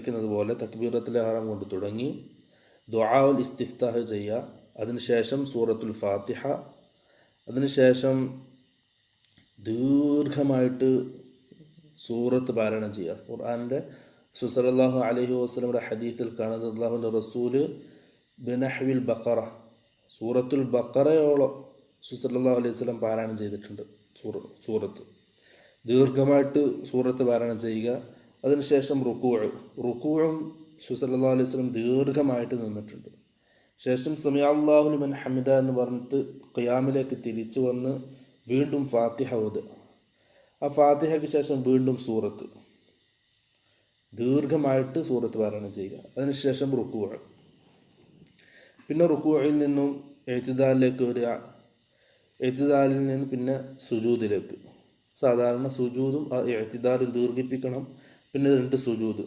പഠിക്കുന്നത് പോലെ തക്ബീറത്തുൽ ഇഹ്റാം കൊണ്ട് തുടങ്ങി ദുആഉൽ ഇസ്തിഫ്താഹ് ചെയ്യുക. അതിനുശേഷം സൂറത്തുൽ ഫാത്തിഹ, അതിനുശേഷം ദീർഘമായിട്ട് സൂറത്ത് പാരായണം ചെയ്യുക. ഖുർആനിൻ്റെ സല്ലല്ലാഹു അലൈഹി വസല്ലമയുടെ ഹദീത്തിൽ കാണുന്നത് അല്ലാഹുവിൻ്റെ റസൂല് ബിനഹ്വിൽ ബഖറ, സൂറത്തുൽ ബഖറയോളം സല്ലല്ലാഹു അലൈഹി വസല്ലം പാരായണം ചെയ്തിട്ടുണ്ട്. സൂറത്ത് ദീർഘമായിട്ട് സൂറത്ത് പാരായണം ചെയ്യുക. അതിനുശേഷം റുക്കൂഉം സല്ലല്ലാഹു അലൈഹി വസല്ലം ദീർഘമായിട്ട് നിന്നിട്ടുണ്ട്. ശേഷം സമി അല്ലാഹു ലിമൻ ഹമിദ എന്ന് പറഞ്ഞിട്ട് ഖിയാമിലേക്ക് തിരിച്ചു വന്ന് വീണ്ടും ഫാത്തിഹ ഓതുക. ആ ഫാത്തിഹയ്ക്ക് ശേഷം വീണ്ടും സൂറത്ത് ദീർഘമായിട്ട് സൂറത്ത് പാരായണം ചെയ്യുക. അതിനുശേഷം റുക്കൂഉ, പിന്നെ റുക്കൂഇൽ നിന്നും ഇഅ്തിദാലിലേക്ക് വരിക. ഇഅ്തിദാലിൽ നിന്ന് പിന്നെ സുജൂദിലേക്ക്. സാധാരണ സുജൂദും ഇഅ്തിദാലും ദീർഘിപ്പിക്കണം. പിന്നെ 2 സുജൂദ്,